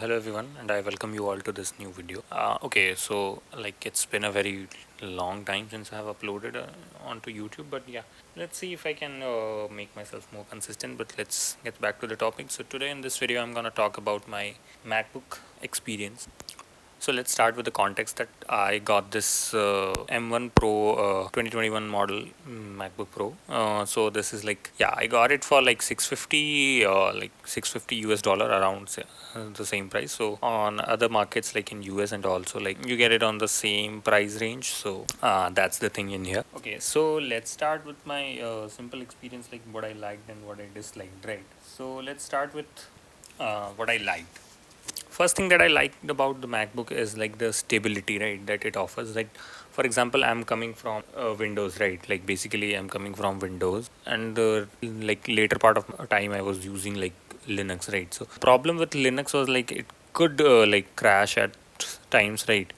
hello everyone, and I welcome you all to this new video. It's been a very long time since I have uploaded onto YouTube, but yeah, let's see if I can make myself more consistent. But let's get back to the topic. So today in this video, I'm gonna talk about my MacBook experience. So let's start with the context that I got this M1 Pro 2021 model MacBook Pro. So this is I got it for like 650 like 650 US dollar around the same price. So on other markets like in US and also like you get it on the same price range. So that's the thing in here. Okay, so let's start with my simple experience, like what I liked and what I disliked, right? So let's start with what I liked. First thing that I liked about the MacBook is like the stability, right, that it offers. Like, for example, I'm coming from Windows, right? Like, basically, I'm coming from Windows, and like later part of time, I was using like Linux, right? So, problem with Linux was like it could like crash at times, right?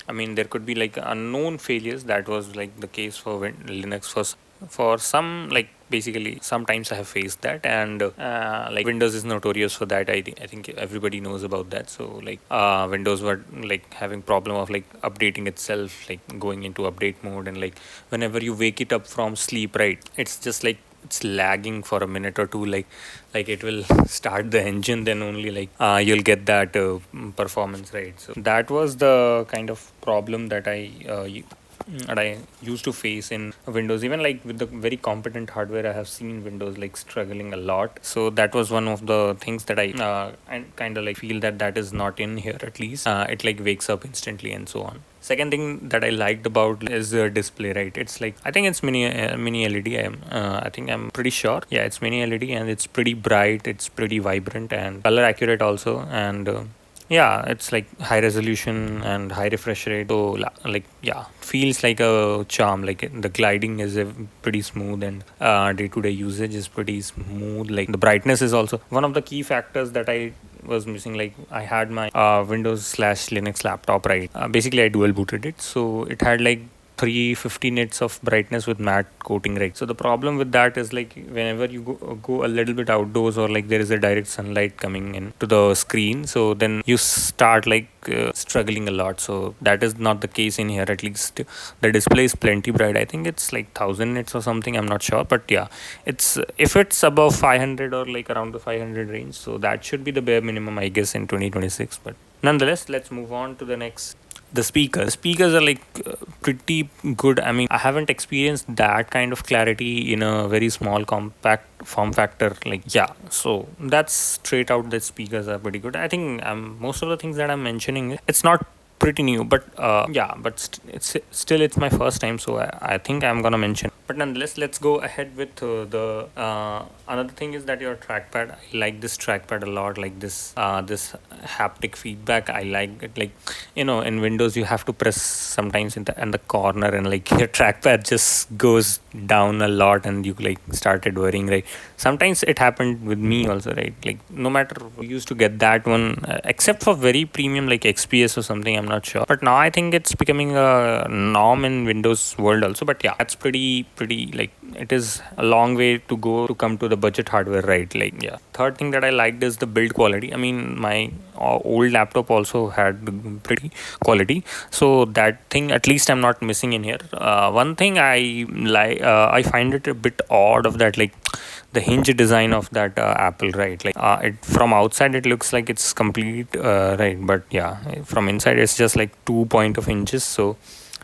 I mean, there could be like unknown failures. That was like the case for Linux for some, like basically sometimes I have faced that, and like Windows is notorious for that. I think everybody knows about that. So like Windows were like having problem of like updating itself, like going into update mode, and like whenever you wake it up from sleep, right, it's just like it's lagging for a minute or two, like it will start the engine, then only like you'll get that performance, right? So that was the kind of problem that I used to face in Windows. Even like with the very competent hardware, I have seen Windows like struggling a lot. So that was one of the things that I kind of like feel that is not in here, at least. It like wakes up instantly and so on. Second thing that I liked about is the display, right? It's like I think it's mini LED. I think I'm pretty sure. Yeah, it's mini LED and it's pretty bright. It's pretty vibrant and color accurate also. And yeah, it's like high resolution and high refresh rate. So like yeah, feels like a charm. Like the gliding is pretty smooth, and day-to-day usage is pretty smooth. Like the brightness is also one of the key factors that I was missing. Like I had my Windows slash Linux laptop, right? Basically I dual booted it, so it had like 350 nits of brightness with matte coating, right? So the problem with that is like whenever you go a little bit outdoors, or like there is a direct sunlight coming in to the screen, so then you start like struggling a lot. So that is not the case in here. At least the display is plenty bright. I think it's like 1000 nits or something, I'm not sure, but yeah, it's if it's above 500 or like around the 500 range, so that should be the bare minimum, I guess, in 2026. But nonetheless, let's move on to the next. The speakers are like pretty good. I mean, I haven't experienced that kind of clarity in a very small compact form factor, like yeah. So that's straight out, the speakers are pretty good. I think most of the things that I'm mentioning, it's not pretty new, but yeah, but it's my first time, so I think I'm gonna mention. But nonetheless, let's go ahead with the another thing is that your trackpad. I like this trackpad a lot. Like this haptic feedback, I like it. Like in Windows you have to press sometimes in the corner, and like your trackpad just goes down a lot, and you like started worrying, right? Sometimes it happened with me also, right? Like no matter, we used to get that one, except for very premium like XPS or something, I'm not sure, but now I think it's becoming a norm in Windows world also. But yeah, that's pretty like it is a long way to go to come to the budget hardware, right? Like yeah. Third thing that I liked is the build quality. I mean, my old laptop also had the pretty quality, so that thing at least I'm not missing in here. One thing I find it a bit odd of that, like the hinge design of that Apple, right? Like it from outside it looks like it's complete, right, but yeah, from inside it's just like 2 point of hinges. So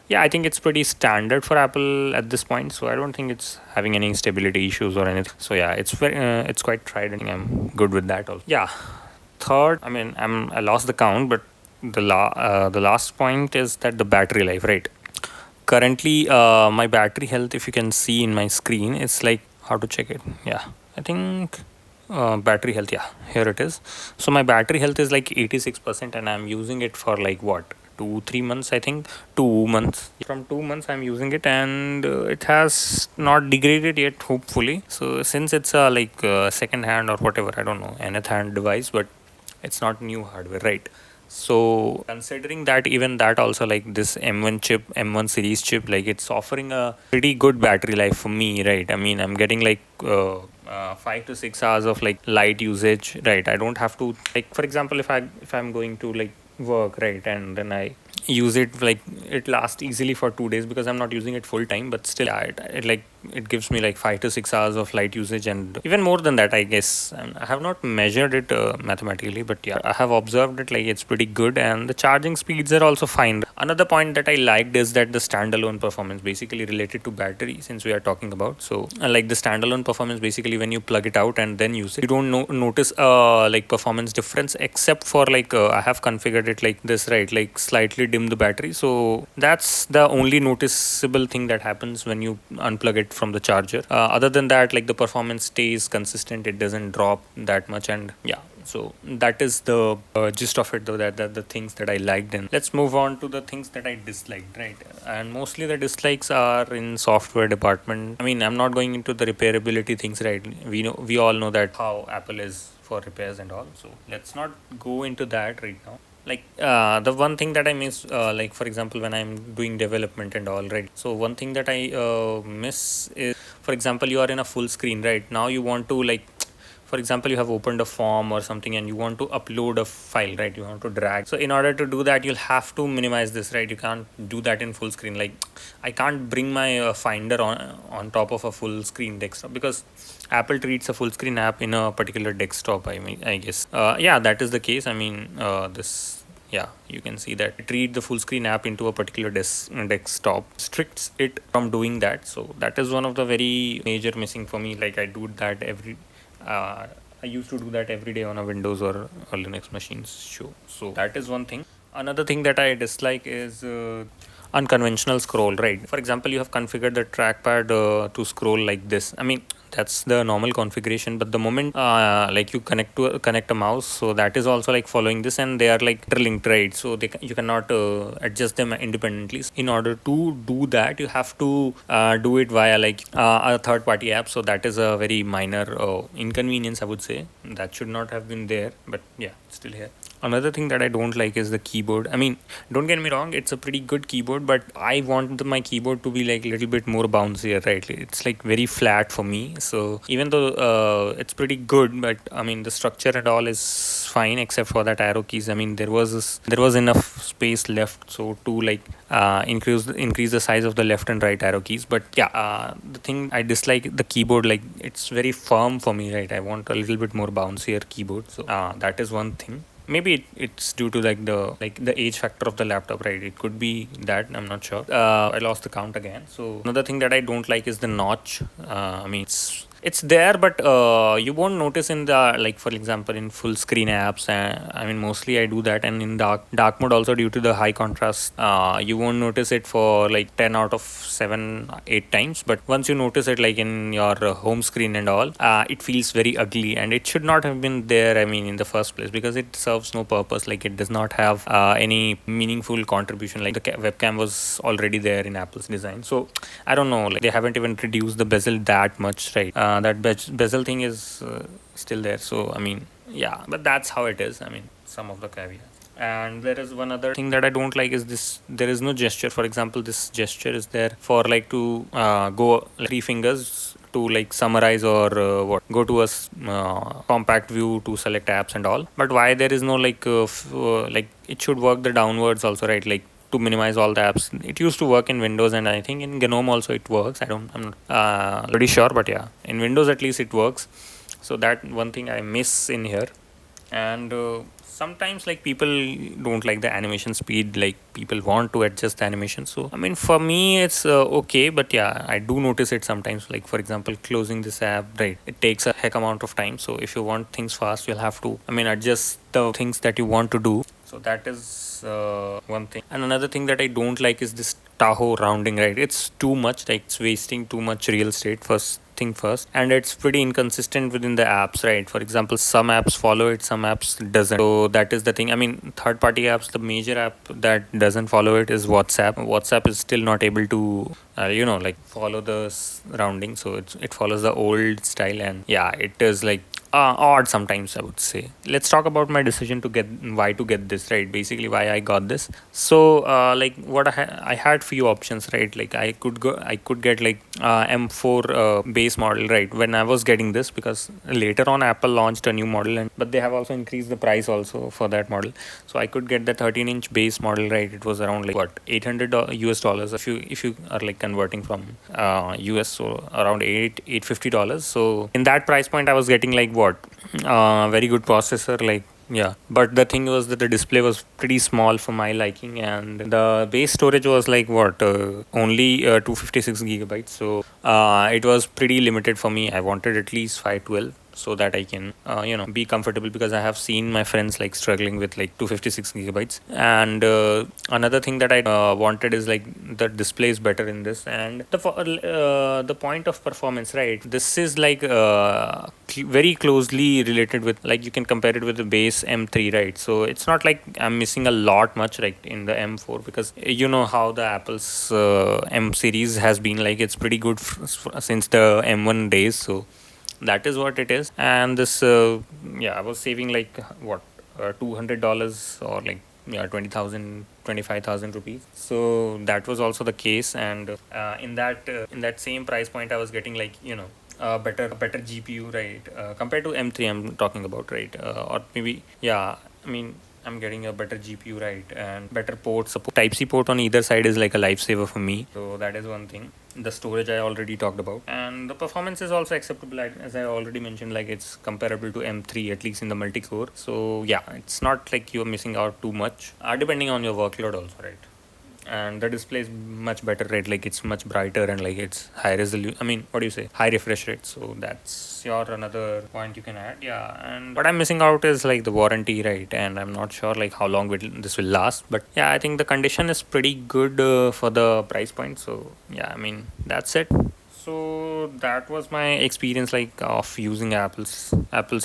yeah, I think it's pretty standard for Apple at this point, so I don't think it's having any stability issues or anything. So yeah, it's quite tried, and I'm good with that also. Yeah. Third, I mean, I lost the count, but the last point is that the battery life, right? Currently my battery health, if you can see in my screen, it's like, how to check it? Yeah, I think battery health, yeah, here it is. So my battery health is like 86%, and I'm using it for like what, 2 3 months, I think. 2 months. From 2 months I'm using it, and it has not degraded yet, hopefully. So since it's a like second hand or whatever, I don't know, nth hand device, but it's not new hardware, right? So considering that, even that also, like this M1 chip, M1 series chip, like it's offering a pretty good battery life for me, right? I mean, I'm getting like 5 to 6 hours of like light usage, right? I don't have to, like, for example, if I'm going to like work, right, and then I use it, like it lasts easily for 2 days because I'm not using it full time, but still, yeah, it like it gives me like 5 to 6 hours of light usage, and even more than that, I guess. And I have not measured it mathematically, but yeah, I have observed it, like it's pretty good, and the charging speeds are also fine. Another point that I liked is that the standalone performance, basically related to battery, since we are talking about. So like the standalone performance, basically when you plug it out and then use it, you don't notice like performance difference, except for like I have configured it like this, right, like slightly dim the battery. So that's the only noticeable thing that happens when you unplug it from the charger. Other than that, like the performance stays consistent, it doesn't drop that much. And yeah, so that is the gist of it, though, that the things that I liked. And let's move on to the things that I disliked, right? And mostly the dislikes are in software department. I mean, I'm not going into the repairability things, right? We all know that how Apple is for repairs and all. So let's not go into that right now. Like the one thing that I miss, like for example, when I'm doing development and all, right? So one thing that I miss is, for example, you are in a full screen, right? Now you want to, like, for example, you have opened a form or something and you want to upload a file, right? You want to drag. So in order to do that, you'll have to minimize this, right? You can't do that in full screen. Like I can't bring my Finder on top of a full screen desktop, because Apple treats a full screen app in a particular desktop. I mean, I guess. Yeah, that is the case. I mean, this. Yeah, you can see that it read the full screen app into a particular desktop, restricts it from doing that. So that is one of the very major missing for me. Like I do that uh, I used to do that every day on a Windows or Linux machines. Sure. So that is one thing. Another thing that I dislike is unconventional scroll, right? For example, you have configured the trackpad to scroll like this. I mean, that's the normal configuration, but the moment like you connect a mouse, so that is also like following this, and they are like interlinked, right? So you cannot adjust them independently. In order to do that, you have to do it via like a third party app. So that is a very minor inconvenience, I would say. That should not have been there, but yeah, still here. Another thing that I don't like is the keyboard. I mean, don't get me wrong, it's a pretty good keyboard, but I want my keyboard to be like a little bit more bouncier, right? It's like very flat for me. So even though it's pretty good, but I mean the structure and all is fine except for that arrow keys. I mean there was enough space left so to like increase the size of the left and right arrow keys. But yeah, the thing I dislike the keyboard, like it's very firm for me, right? I want a little bit more bouncier keyboard. So that is one thing. Maybe it's due to like the age factor of the laptop, right? It could be that, I'm not sure. I lost the count again. So another thing that I don't like is the notch. I mean it's there, but you won't notice in the, like for example in full screen apps. I mean mostly I do that, and in dark mode also, due to the high contrast, you won't notice it for like 10 out of 7 8 times. But once you notice it, like in your home screen and all, it feels very ugly, and it should not have been there, I mean, in the first place, because it serves no purpose. Like it does not have any meaningful contribution. Like the webcam was already there in Apple's design, so I don't know, like they haven't even reduced the bezel that much, right? That bezel thing is still there. So I mean, yeah, but that's how it is. I mean, some of the caveats. And there is one other thing that I don't like is this: there is no gesture. For example, this gesture is there for like to go like 3 fingers to like summarize or go to a compact view to select apps and all. But why there is no like like it should work the downwards also, right? Like to minimize all the apps. It used to work in Windows, and I think in GNOME also it works. I'm not pretty sure, but yeah, in Windows at least it works. So that one thing I miss in here. And sometimes like people don't like the animation speed, like people want to adjust the animation. So I mean for me it's okay, but yeah, I do notice it sometimes. Like for example, closing this app, right, it takes a heck amount of time. So if you want things fast, you'll have to, I mean, adjust the things that you want to do. So that is one thing. And another thing that I don't like is this Tahoe rounding, right? It's too much, like it's wasting too much real estate, first thing first. And it's pretty inconsistent within the apps, right? For example, some apps follow it, some apps doesn't. So that is the thing. I mean, third party apps, the major app that doesn't follow it is WhatsApp is still not able to like follow the rounding. So it follows the old style, and yeah, it is like odd sometimes, I would say. Let's talk about my decision to get why to get this, right? Basically why I got this. So like what I had few options, right? Like I could get like M4 base model, right, when I was getting this, because later on Apple launched a new model, and but they have also increased the price also for that model. So I could get the 13-inch base model, right? It was around like what, 800 US dollars if you are like converting from US, so around $850. So in that price point I was getting like what, very good processor, like, yeah. But the thing was that the display was pretty small for my liking, and the base storage was like what, only 256 gigabytes. So it was pretty limited for me. I wanted at least 512 so that I can be comfortable, because I have seen my friends like struggling with like 256 gigabytes. And another thing that I wanted is like the display is better in this, and the point of performance, right? This is like very closely related with, like, you can compare it with the base M3, right? So it's not like I'm missing a lot much like in the M4, because you know how the Apple's M series has been, like it's pretty good since the M1 days. So that is what it is. And this yeah, I was saving like what, $200, or like, yeah, 20,000, 25,000 rupees. So that was also the case. And in that same price point I was getting like, better GPU, right? Compared to M3 I'm talking about, right? Or maybe, yeah, I mean, I'm getting a better GPU, right? And better port support. Type C port on either side is like a lifesaver for me. So that is one thing. The storage I already talked about, and the performance is also acceptable. As I already mentioned, like it's comparable to M3, at least in the multi-core. So yeah, it's not like you're missing out too much, depending on your workload also, right? And the display is much better, right? Like it's much brighter, and like it's high resolution, I mean, what do you say, high refresh rate. So that's your another point you can add. Yeah. And what I'm missing out is like the warranty, right? And I'm not sure like how long this will last. But yeah, I think the condition is pretty good for the price point. So yeah, I mean, that's it. So that was my experience, like of using Apple's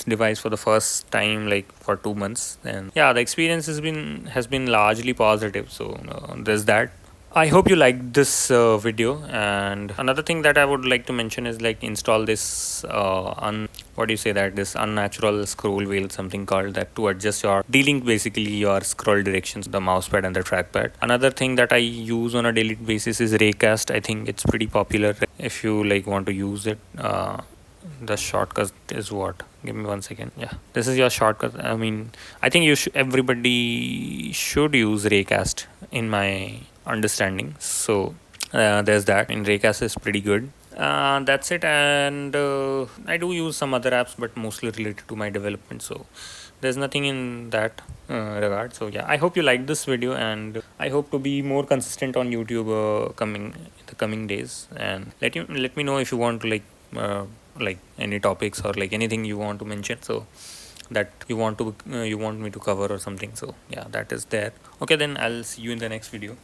device for the first time, like for 2 months. And yeah, the experience has been largely positive. So there's that. I hope you liked this video. And another thing that I would like to mention is like install this what do you say, that this unnatural scroll wheel, something called that, to adjust your delink, basically your scroll directions, the mousepad and the trackpad. Another thing that I use on a daily basis is Raycast. I think it's pretty popular if you like want to use it. The shortcut is what, give me 1 second. Yeah, this is your shortcut. I mean, I think everybody should use Raycast, in my understanding. So there's that. In Raycast is pretty good. That's it. And I do use some other apps, but mostly related to my development. So there's nothing in that regard. So yeah, I hope you liked this video, and I hope to be more consistent on YouTube coming in the coming days. And let me know if you want to like any topics, or like anything you want to mention, so that you want me to cover or something. So yeah, that is there. Okay, then I'll see you in the next video.